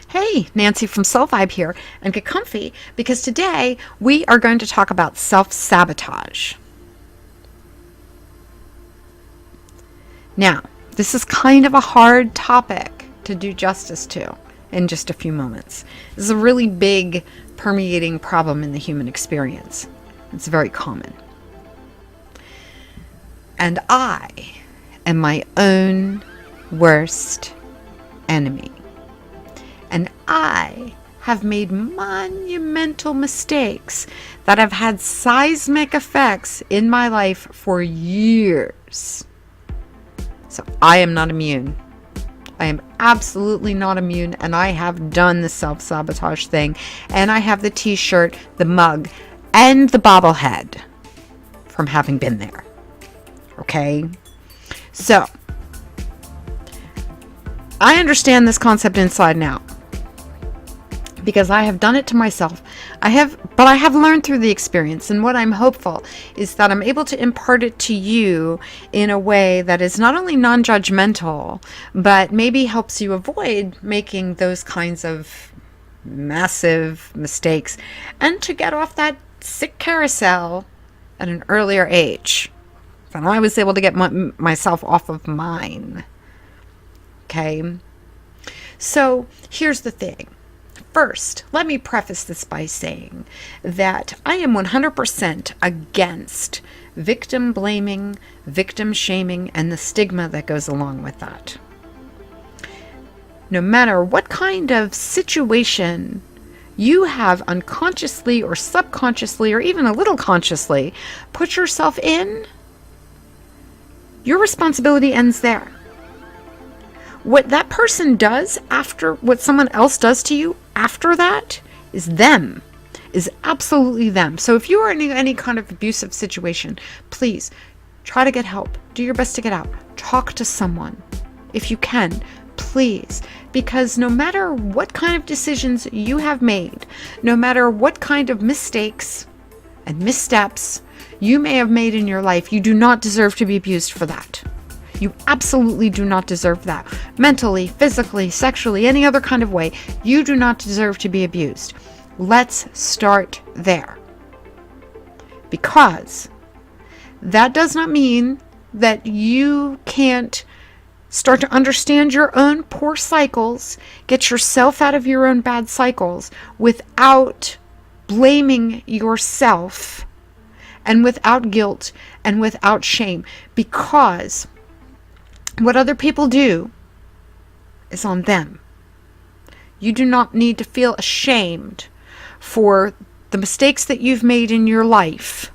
Hey, Nancy from Soulvibe here, and get comfy because today we are going to talk about self-sabotage. Now, this is kind of a hard topic to do justice to in just a few moments. This is a really big, permeating problem in the human experience. It's very common. And I am my own worst enemy. And I have made monumental mistakes that have had seismic effects in my life for years. So I am not immune. I am absolutely not immune, and I have done the self-sabotage thing, and I have the t-shirt, the mug, and the bobblehead from having been there. Okay? So, I understand this concept inside and out, because I have done it to myself. But I have learned through the experience, and what I'm hopeful is that I'm able to impart it to you in a way that is not only non-judgmental, but maybe helps you avoid making those kinds of massive mistakes and to get off that sick carousel at an earlier age than I was able to get myself off of mine. Okay? So here's the thing. First, let me preface this by saying that I am 100% against victim blaming, victim shaming, and the stigma that goes along with that. No matter what kind of situation you have unconsciously or subconsciously or even a little consciously put yourself in, your responsibility ends there. What that person does after what someone else does to you after that is them, is absolutely them. So if you are in any kind of abusive situation, please try to get help. Do your best to get out. Talk to someone if you can, please. Because no matter what kind of decisions you have made, no matter what kind of mistakes and missteps you may have made in your life, you do not deserve to be abused for that. You absolutely do not deserve that. Mentally, physically, sexually, any other kind of way, you do not deserve to be abused. Let's start there. Because that does not mean that you can't start to understand your own poor cycles, get yourself out of your own bad cycles without blaming yourself and without guilt and without shame. Because what other people do is on them. You do not need to feel ashamed for the mistakes that you've made in your life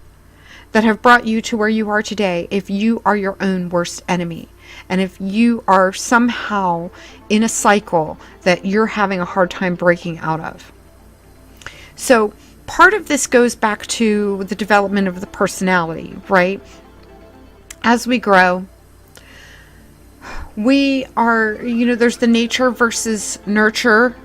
that have brought you to where you are today if you are your own worst enemy. And if you are somehow in a cycle that you're having a hard time breaking out of. So part of this goes back to the development of the personality, right? As we grow, we are, there's the nature versus nurture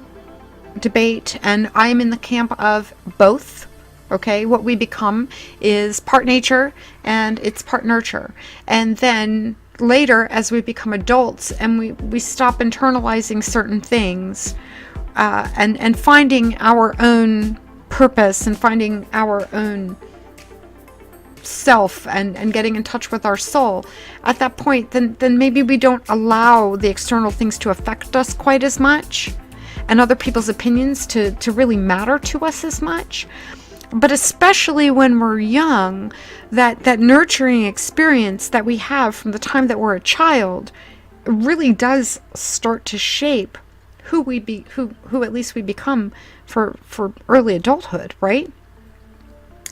debate, and I'm in the camp of both. Okay, what we become is part nature and it's part nurture. And then later, as we become adults and we stop internalizing certain things and finding our own purpose and finding our own self and getting in touch with our soul, at that point then maybe we don't allow the external things to affect us quite as much and other people's opinions to really matter to us as much. But especially when we're young, that nurturing experience that we have from the time that we're a child really does start to shape who at least we become for early adulthood, right?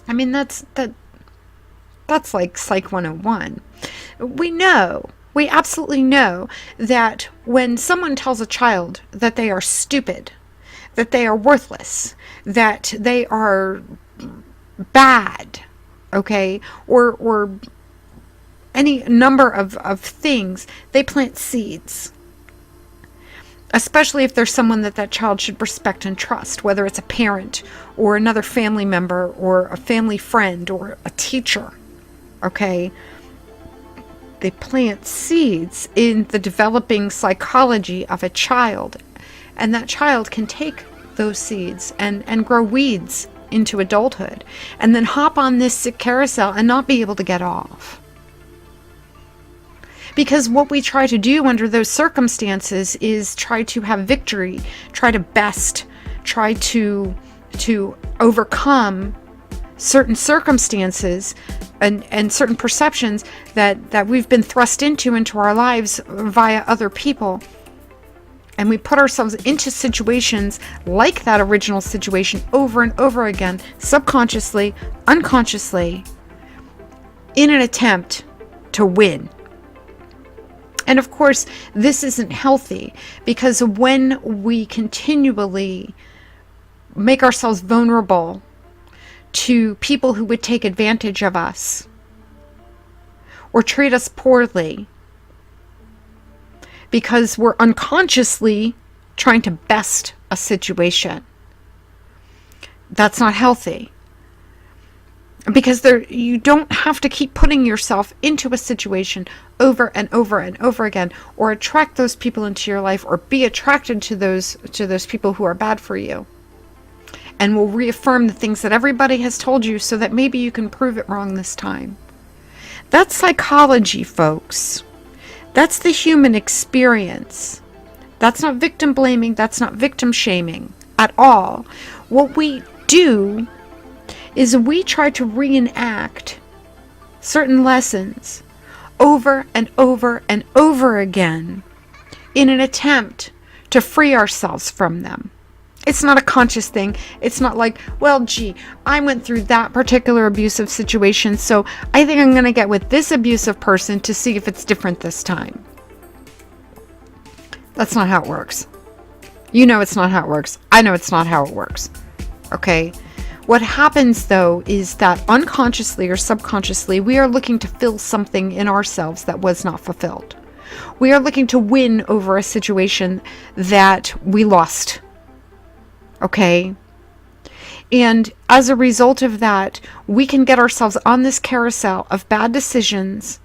I mean, that's like Psych 101. We absolutely know that when someone tells a child that they are stupid, that they are worthless, that they are bad, okay, or any number of things, they plant seeds. Especially if there's someone that child should respect and trust, whether it's a parent or another family member or a family friend or a teacher. Okay, they plant seeds in the developing psychology of a child And that child can take those seeds and grow weeds into adulthood, and then hop on this sick carousel and not be able to get off. Because what we try to do under those circumstances is try to have victory, try to best, try to overcome certain circumstances and certain perceptions that we've been thrust into our lives via other people. And we put ourselves into situations like that original situation over and over again, subconsciously, unconsciously, in an attempt to win. And of course, this isn't healthy, because when we continually make ourselves vulnerable to people who would take advantage of us or treat us poorly, because we're unconsciously trying to best a situation, that's not healthy. Because you don't have to keep putting yourself into a situation over and over and over again, or attract those people into your life, or be attracted to those people who are bad for you and will reaffirm the things that everybody has told you, so that maybe you can prove it wrong this time. That's psychology, folks. That's the human experience. That's not victim blaming. That's not victim shaming at all. What we do is we try to reenact certain lessons over and over and over again in an attempt to free ourselves from them. It's not a conscious thing. It's not like, well, gee, I went through that particular abusive situation, so I think I'm going to get with this abusive person to see if it's different this time. That's not how it works. You know it's not how it works. I know it's not how it works. Okay? What happens, though, is that unconsciously or subconsciously, we are looking to fill something in ourselves that was not fulfilled. We are looking to win over a situation that we lost. Okay? And as a result of that, we can get ourselves on this carousel of bad decisions,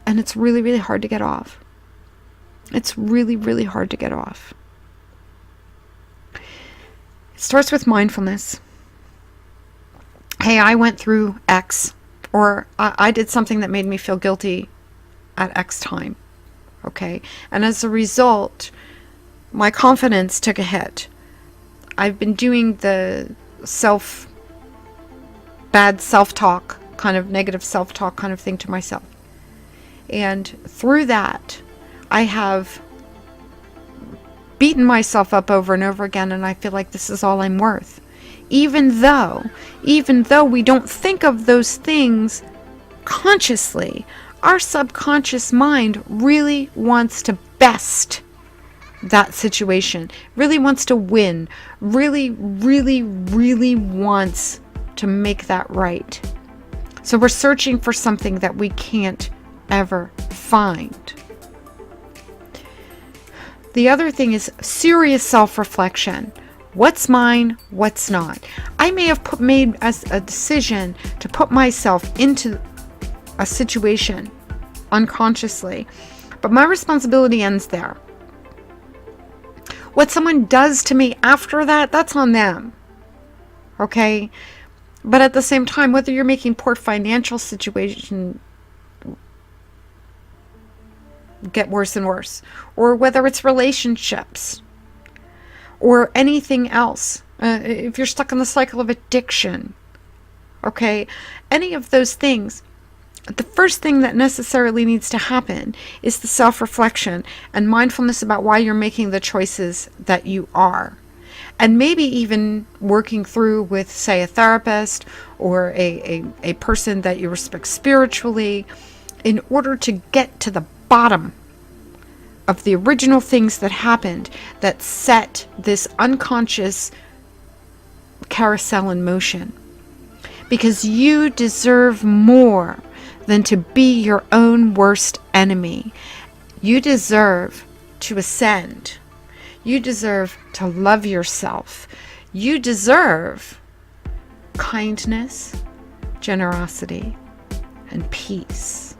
and it's really, really hard to get off. It's really, really hard to get off. It starts with mindfulness. Hey, I went through X, or I did something that made me feel guilty at X time. Okay? And as a result, my confidence took a hit. I've been doing the bad self-talk, kind of negative self-talk kind of thing to myself. And through that, I have beaten myself up over and over again, and I feel like this is all I'm worth. Even though we don't think of those things consciously, our subconscious mind really wants to best that situation, really wants to win, really, really, really wants to make that right. So we're searching for something that we can't ever find. The other thing is serious self-reflection. What's mine? What's not? I may have made a decision to put myself into a situation unconsciously, but my responsibility ends there. What someone does to me after that, that's on them. Okay? But at the same time, whether you're making poor financial situation get worse and worse, or whether it's relationships, or anything else, if you're stuck in the cycle of addiction, okay, any of those things, the first thing that necessarily needs to happen is the self-reflection and mindfulness about why you're making the choices that you are. And maybe even working through with, say, a therapist or a person that you respect spiritually, in order to get to the bottom of the original things that happened that set this unconscious carousel in motion. Because you deserve more than to be your own worst enemy. You deserve to ascend. You deserve to love yourself. You deserve kindness, generosity, and peace.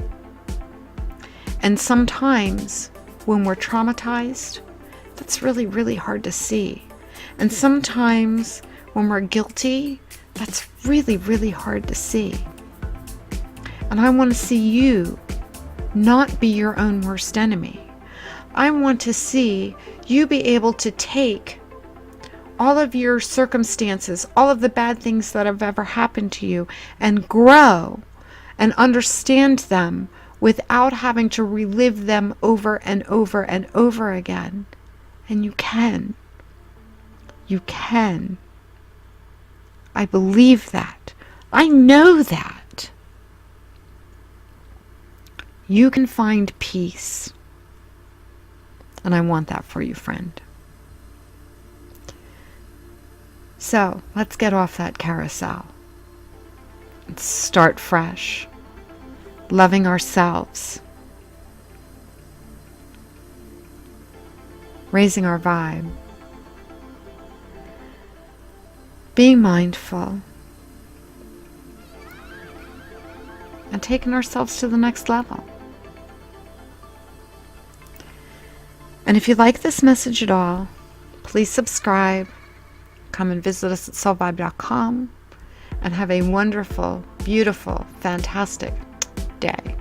And sometimes when we're traumatized, That's really, really hard to see. And sometimes when we're guilty, that's really, really hard to see. And I want to see you not be your own worst enemy. I want to see you be able to take all of your circumstances, all of the bad things that have ever happened to you, and grow and understand them without having to relive them over and over and over again. And you can. You can. I believe that. I know that. You can find peace. And I want that for you, friend. So, let's get off that carousel. Let's start fresh. Loving ourselves. Raising our vibe. Being mindful. And taking ourselves to the next level. And if you like this message at all, please subscribe. Come and visit us at soulvibe.com and have a wonderful, beautiful, fantastic day.